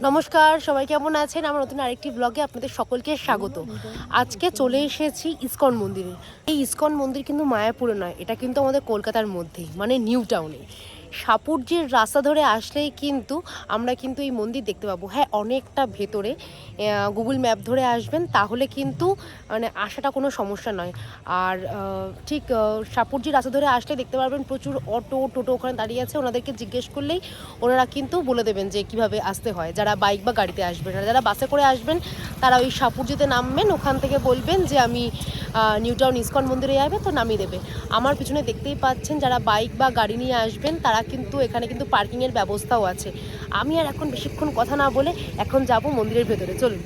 নমস্কার, সবাই কেমন আছেন? আমার নতুন আরেকটি ব্লগে আপনাদের সকলকে স্বাগত। আজকে চলে এসেছি ইসকন মন্দিরে। এই ইসকন মন্দির কিন্তু মায়াপুরে নয়, এটা কিন্তু আমাদের কলকাতার মধ্যেই, মানে নিউ টাউনে। সাপুরজির রাস্তা ধরে আসলেই কিন্তু আমরা কিন্তু এই মন্দির দেখতে পাবো। হ্যাঁ, অনেকটা ভেতরে। গুগল ম্যাপ ধরে আসবেন, তাহলে কিন্তু মানে আসাটা কোনো সমস্যা নয়। আর ঠিক সাপুরজির রাস্তা ধরে আসলে দেখতে পারবেন প্রচুর অটো টোটো ওখানে দাঁড়িয়ে আছে। ওনাদেরকে জিজ্ঞেস করলেই ওনারা কিন্তু বলে দেবেন যে কিভাবে আসতে হয়, যারা বাইক বা গাড়িতে আসবেন। আর যারা বাসে করে আসবেন তারা ওই সাপুরজিতে নামবেন, ওখান থেকে বলবেন যে আমি নিউ টাউন ইসকন মন্দিরে যাবে, তো নামিয়ে দেবে। আমার পিছনে দেখতেই পাচ্ছেন যারা বাইক বা গাড়ি নিয়ে আসবেন তারা কিন্তু এখানে কিন্তু পার্কিংয়ের ব্যবস্থাও আছে। আমি আর এখন বেশিক্ষণ কথা না বলে এখন যাব মন্দিরের ভেতরে, চলুন।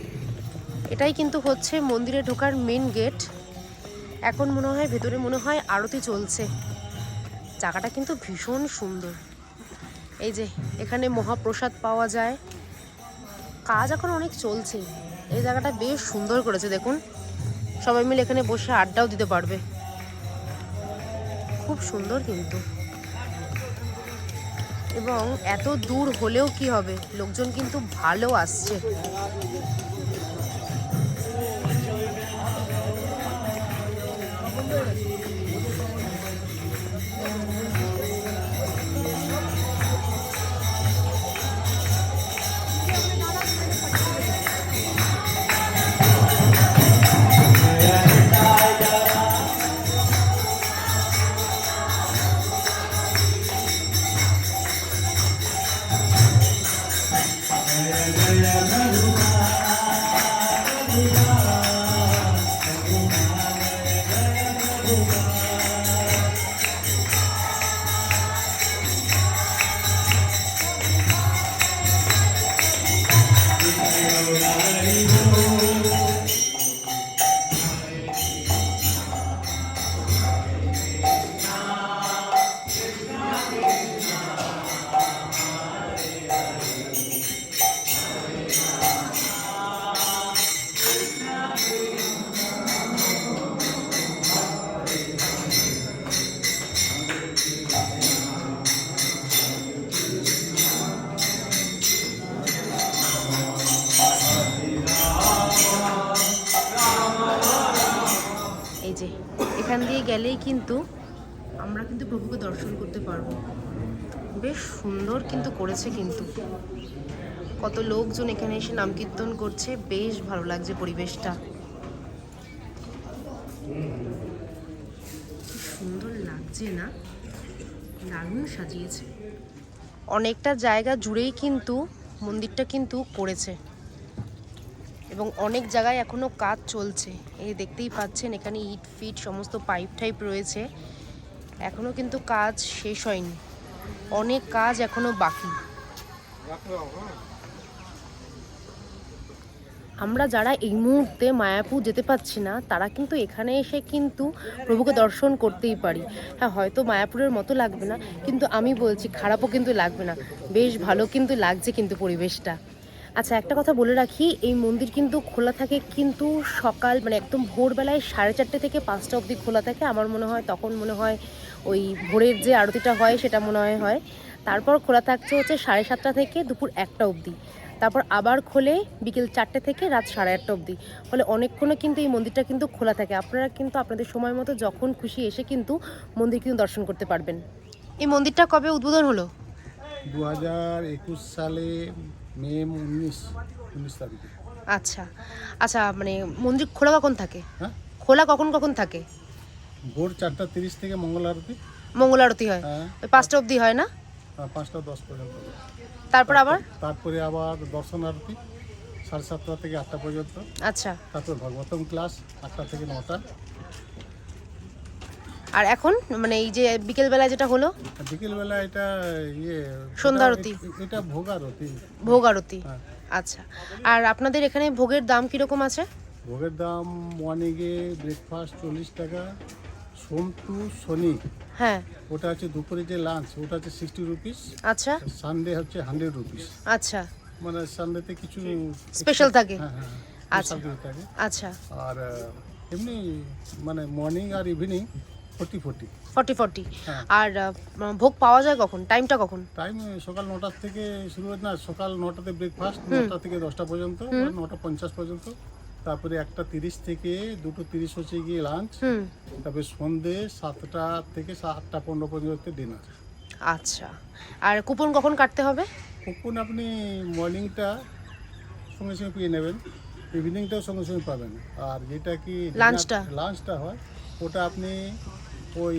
এটাই কিন্তু হচ্ছে মন্দিরে ঢোকার মেন গেট। এখন মনে হয় ভেতরে আরতি চলছে। জায়গাটা কিন্তু ভীষণ সুন্দর। এই যে এখানে মহাপ্রসাদ পাওয়া যায়। কাজ এখন অনেক চলছে। এই জায়গাটা বেশ সুন্দর করেছে, দেখুন। সবাই মিলে এখানে বসে আড্ডাও দিতে পারবে। খুব সুন্দর কিন্তু। এবং এত দূর হলেও কি হবে, লোকজন কিন্তু ভালো আসছে। এই যে এখান দিয়ে গেলেই কিন্তু আমরা কিন্তু প্রভুকে দর্শন করতে পারবো। বেশ সুন্দর কিন্তু করেছে, কিন্তু কত লোকজন এখানে এসে নাম কীর্তন করছে। বেশ ভালো লাগছে পরিবেশটা। সুন্দর লাগছে না? দারুণ সাজিয়েছে। অনেকটা জায়গা জুড়েই কিন্তু মন্দিরটা কিন্তু করেছে এবং অনেক জায়গায় এখনো কাজ চলছে। এই দেখতেই পাচ্ছেন এখানে ইট ফিট সমস্ত পাইপ টাইপ রয়েছে। এখনো কিন্তু কাজ শেষ হয়নি, অনেক কাজ এখনো বাকি। আমরা যারা এই মুহূর্তে মায়াপুর যেতে পারছি না তারা কিন্তু এখানে এসে কিন্তু প্রভুকে দর্শন করতেই পারি। হ্যাঁ, হয়তো মায়াপুরের মতো লাগবে না, কিন্তু আমি বলছি খারাপও কিন্তু লাগবে না। বেশ ভালো কিন্তু লাগছে কিন্তু পরিবেশটা। আচ্ছা, একটা কথা বলে রাখি, এই মন্দির কিন্তু খোলা থাকে কিন্তু সকাল মানে একদম ভোরবেলায় 4:30 থেকে 5টা অবধি খোলা থাকে। আমার মনে হয় তখন ওই ভোরের যে আরতিটা হয় সেটা হয়। তারপর খোলা থাকছে হচ্ছে 7:30 থেকে দুপুর 1টা অবধি। তারপর আবার খোলে বিকেল 4টে থেকে রাত 8:30 অবধি। ফলে অনেকক্ষণও কিন্তু এই মন্দিরটা কিন্তু খোলা থাকে। আপনারা কিন্তু আপনাদের সময় মতো যখন খুশি এসে কিন্তু মন্দির কিন্তু দর্শন করতে পারবেন। এই মন্দিরটা কবে উদ্বোধন হলো? 2021 সালে মে 19 তারিখে। আচ্ছা আচ্ছা, মানে মন্দির খোলা কখন থাকে? হ্যাঁ, খোলা কখন কখন থাকে? ভোর 4:30 থেকে মঙ্গল আরতি। মঙ্গল আরতি হয় হ্যাঁ, ওই 5টা অবধি, হয় না? 5:10 পর্যন্ত। তারপর আবার তারপরে আবার দর্শন আরতি 7:30 থেকে 8টা পর্যন্ত। আচ্ছা, তারপর ভাগবতম ক্লাস 8টা থেকে 9টা। আর এখন মানে এই যে বিকেলবেলায় যেটা হলো বিকেলবেলা এটা ইয়ে সন্ধ্যা আরতি, এটা ভোগ আরতি। ভোগ আরতি। হ্যাঁ, আচ্ছা, আর আপনাদের এখানে ভোগের দাম কীরকম আছে? ভোগের দাম মর্নিংয়ে ব্রেকফাস্ট 40 টাকা, সোম টু শনি হ্যাঁ, ওটা হচ্ছে দুপুরে যে লাঞ্চ ওটা হচ্ছে 60 রুপিস। আচ্ছা সানডে হচ্ছে 100 রুপিস। আচ্ছা, মানে সানডেতে কিছু স্পেশাল থাকে। হ্যাঁ হ্যাঁ, আচ্ছা স্পেশাল কিছু থাকে। আচ্ছা আর এমনি মানে মর্নিং আর ইভিনিং 40 40 হ্যাঁ। আর ভোগ পাওয়া যায় কখন, টাইমটা কখন? টাইম সকাল 9টার থেকে শুরু হয়, না সকাল 9টাতে ব্রেকফাস্ট, 9টা থেকে 10টা পর্যন্ত, 9টা 50 পর্যন্ত। তারপরে 1টা 30 থেকে 2টো 30 হচ্ছে গিয়ে লাঞ্চ। তারপরে সন্ধে 7টা থেকে 8টা 15 পর্যন্ত ডিনার। আচ্ছা, আর কুপন কখন কাটতে হবে? কখন আপনি মর্নিংটা সঙ্গে সঙ্গে পেয়ে নেবেন, ইভিনিংটাও সঙ্গে সঙ্গে পাবেন। আর যেটা কি লাঞ্চটা হয় ওটা আপনি ওই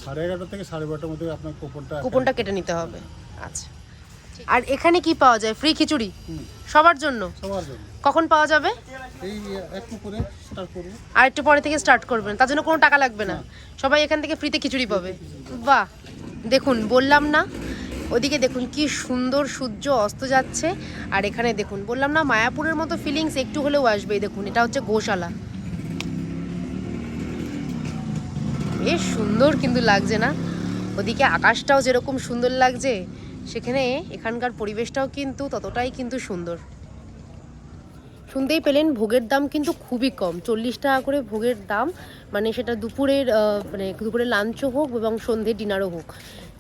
11:30 থেকে 12:30 মধ্যে আপনার কুপনটা কেটে নিতে হবে। আচ্ছা, আর এখানে কি পাওয়া যায়? ফ্রি খিচুড়ি সবার জন্য? সবার জন্য। কখন পাওয়া যাবে? এই একটু করে স্টার্ট করবো, আর একটু পরে থেকে স্টার্ট করবেন, তার জন্য কোনো টাকা লাগবে না, সবাই এখান থেকে ফ্রিতে খিচুড়ি পাবে। বাহ, দেখুন বললাম না, ওদিকে দেখুন কি সুন্দর সূর্য অস্ত যাচ্ছে, আর এখানে দেখুন বললাম না মায়াপুরের মতো ফিলিংস একটু হলেও আসবে। দেখুন এটা হচ্ছে গোশালা, বেশ সুন্দর কিন্তু লাগছে না? ওদিকে আকাশটাও যেরকম সুন্দর লাগছে, সেখানে এখানকার পরিবেশটাও কিন্তু ততটাই কিন্তু সুন্দর। শুনতেই পেলেন ভোগের দাম কিন্তু খুবই কম, 40 টাকা করে ভোগের দাম। মানে সেটা দুপুরের দুপুরের লাঞ্চও হোক এবং সন্ধ্যে ডিনারও হোক,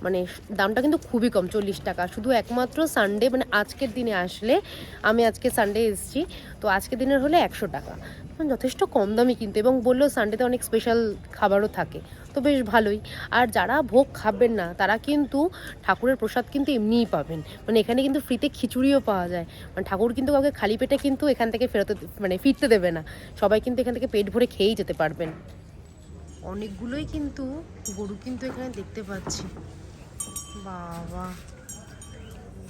মানে দামটা কিন্তু খুবই কম, 40 টাকা। শুধু একমাত্র সানডে, মানে আজকের দিনে আসলে, আমি আজকে সানডে এসেছি, তো আজকের দিনের হলে 100 টাকা, যথেষ্ট কম দামি কিন্তু। এবং বললেও সানডেতে অনেক স্পেশাল খাবারও থাকে, তো বেশ ভালোই। আর যারা ভোগ খাবেন না তারা কিন্তু ঠাকুরের প্রসাদ কিন্তু এমনিই পাবেন, মানে এখানে কিন্তু ফ্রিতে খিচুড়িও পাওয়া যায়। মানে ঠাকুর কিন্তু কাউকে খালি পেটে কিন্তু এখান থেকে ফিরতে দেবে না, সবাই কিন্তু এখান থেকে পেট ভরে খেয়েই যেতে পারবেন। অনেকগুলোই কিন্তু গরু কিন্তু এখানে দেখতে পাচ্ছি। বাবা,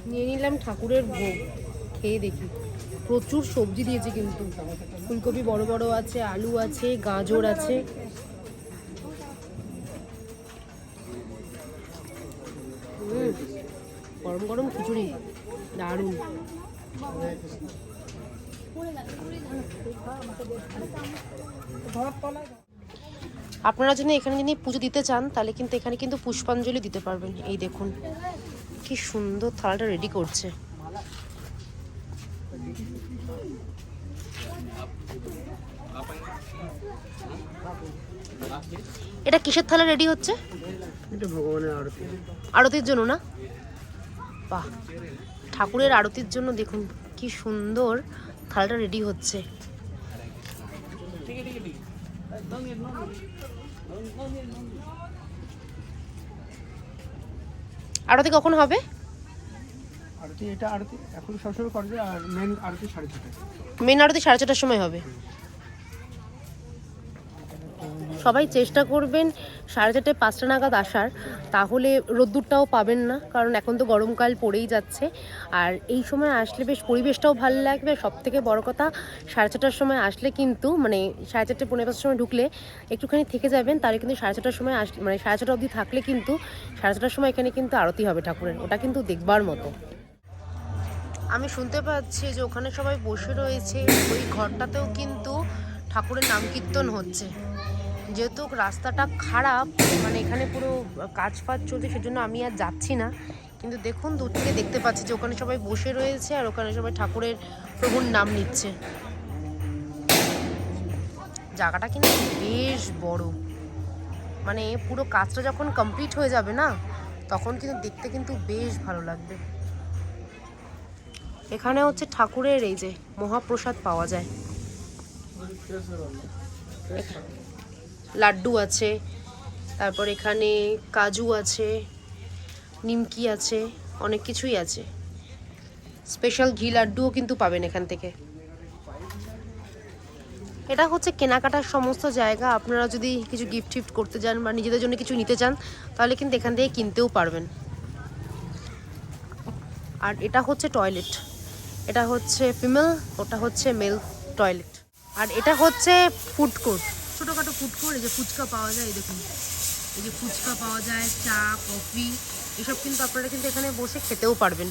নিয়ে নিলাম ঠাকুরের ভোগ, খেয়ে দেখি। প্রচুর সবজি দিয়েছে কিন্তু, ফুলকপি বড় বড় আছে, আলু আছে, গাজর আছে। গরম গরম খিচুড়ি দারুণ। আপনারা যদি এখানে যদি পুজো দিতে চান তাহলে কিন্তু এখানে কিন্তু পুষ্পাঞ্জলি দিতে পারবেন। এই দেখুন কি সুন্দর থালাটা রেডি করছে। এটা কিসের থালা রেডি হচ্ছে? এটা ভগবানের আরতি, আরতির জন্য না? বাহ, ঠাকুরের আরতির জন্য দেখুন কি সুন্দর থালাটা রেডি হচ্ছে। আরতি কখন হবে? আরতি এটা আরতি এখন সবসময় করে, আর মেন আরতি 6:30টায়। মেন আরতি 4:30টার সময় হবে। সবাই চেষ্টা করবেন 4:30 5টা নাগাদ আসার, তাহলে রোদ্দুরটাও পাবেন না, কারণ এখন তো গরমকাল পড়েই যাচ্ছে। আর এই সময় আসলে বেশ পরিবেশটাও ভালো লাগবে। সব থেকে বড় কথা 4:30টার সময় আসলে কিন্তু, মানে 4:30 পৌনে 5টার সময় ঢুকলে একটুখানি থেকে যাবেন, তাহলে কিন্তু 4:30টার সময় আসলে, মানে 4:30 অবধি থাকলে কিন্তু 4:30টার সময় এখানে কিন্তু আরতি হবে ঠাকুরের, ওটা কিন্তু দেখবার মতো। আমি শুনতে পাচ্ছি যে ওখানে সবাই বসে রয়েছে, ওই ঘরটাতেও কিন্তু ঠাকুরের নাম কীর্তন হচ্ছে। যেহেতু রাস্তাটা খারাপ, মানে এখানে পুরো কাজ ফাজ চলছে, সেজন্য আমি আর যাচ্ছি না। কিন্তু দেখুন দূর থেকে দেখতে পাচ্ছি যে ওখানে সবাই বসে রয়েছে আর ওখানে সবাই ঠাকুরের প্রভুর নাম নিচ্ছে। জায়গাটা কিন্তু বেশ বড়, মানে পুরো কাজটা যখন কমপ্লিট হয়ে যাবে না, তখন কিন্তু দেখতে কিন্তু বেশ ভালো লাগবে। এখানে হচ্ছে ঠাকুরের এই যে মহাপ্রসাদ পাওয়া যায়, লাড্ডু আছে, তারপর এখানে কাজু আছে, নিমকি আছে, অনেক কিছুই আছে। স্পেশাল ঘি লাড্ডুও কিন্তু পাবেন এখান থেকে। এটা হচ্ছে কেনাকাটার সমস্ত জায়গা, আপনারা যদি কিছু গিফট টিফট করতে চান বা নিজেদের জন্য কিছু নিতে চান তাহলে কিন্তু এখান থেকে কিনতেও পারবেন। আর এটা হচ্ছে টয়লেট, এটা হচ্ছে ফিমেল, ওটা হচ্ছে মেল টয়লেট। আর এটা হচ্ছে ফুড কোর্ট, ছোটোখাটো ফুড কোর্ট। এই যে ফুচকা পাওয়া যায়, দেখুন এই যে ফুচকা পাওয়া যায়, চা কফি এসব কিন্তু আপনারা কিন্তু এখানে বসে খেতেও পারবেন।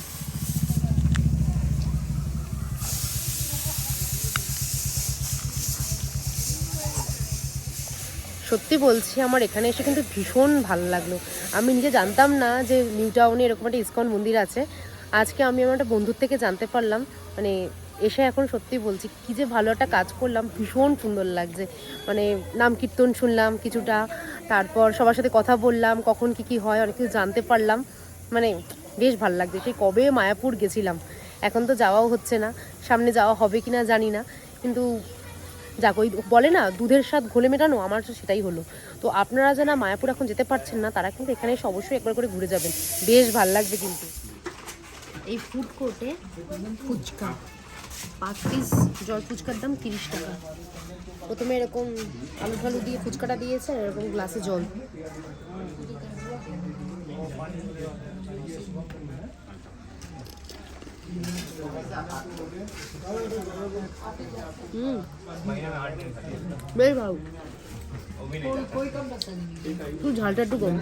সত্যি বলছি, আমার এখানে এসে কিন্তু ভীষণ ভালো লাগলো। আমি নিজে জানতাম না যে নিউ টাউনে এরকম একটা ইসকন মন্দির আছে। আজকে আমি আমার একটা বন্ধুর থেকে জানতে পারলাম, মানে এসে এখন সত্যি বলছি কি যে ভালো একটা কাজ করলাম, ভীষণ সুন্দর লাগছে। মানে নাম কীর্তন শুনলাম কিছুটা, তারপর সবার সাথে কথা বললাম, কখন কি হয় অনেক কিছু জানতে পারলাম, মানে বেশ ভালো লাগছে। সেই কবে মায়াপুর গেছিলাম, এখন তো যাওয়াও হচ্ছে না, সামনে যাওয়া হবে কি না জানি না, কিন্তু যাক, ওই বলে না দুধের স্বাদ ঘোলে মেটানো, আমার তো সেটাই হলো। তো আপনারা যারা মায়াপুর এখন যেতে পারছেন না তারা কিন্তু এখানে এসে অবশ্যই একবার করে ঘুরে যাবেন, বেশ ভালো লাগবে। কিন্তু এই ফুড কোর্টে ফুচকা 5 পিস জল ফুচকার দাম 30 টাকা। প্রথমে এরকম আলু ফালু দিয়ে ফুচকাটা দিয়েছে, আর এরকম গ্লাসে জল। বেশ ভালো, একটু ঝালটা একটু কম,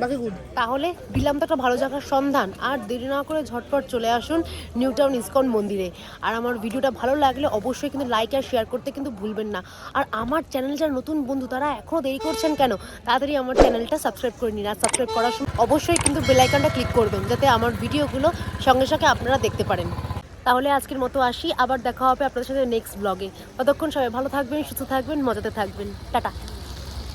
বাকি গুড। তাহলে দিলাম তো একটা ভালো জায়গার সন্ধান, আর দেরি না করে ঝটপট চলে আসুন নিউ টাউন ইসকন মন্দিরে। আর আমার ভিডিওটা ভালো লাগলে অবশ্যই কিন্তু লাইক আর শেয়ার করতে কিন্তু ভুলবেন না। আর আমার চ্যানেল যারা নতুন বন্ধু তারা এখনও দেরি করছেন কেন, তাড়াতাড়ি আমার চ্যানেলটা সাবস্ক্রাইব করে নিন। আর সাবস্ক্রাইব করার সময় অবশ্যই কিন্তু বেল আইকনটা ক্লিক করবেন, যাতে আমার ভিডিওগুলো সঙ্গে সঙ্গে আপনারা দেখতে পারেন। তাহলে আজকের মতো আসি, আবার দেখা হবে আপনাদের সাথে নেক্সট ব্লগে। ততক্ষণ সবাই ভালো থাকবেন, সুস্থ থাকবেন, মজাতে থাকবেন। টাটা।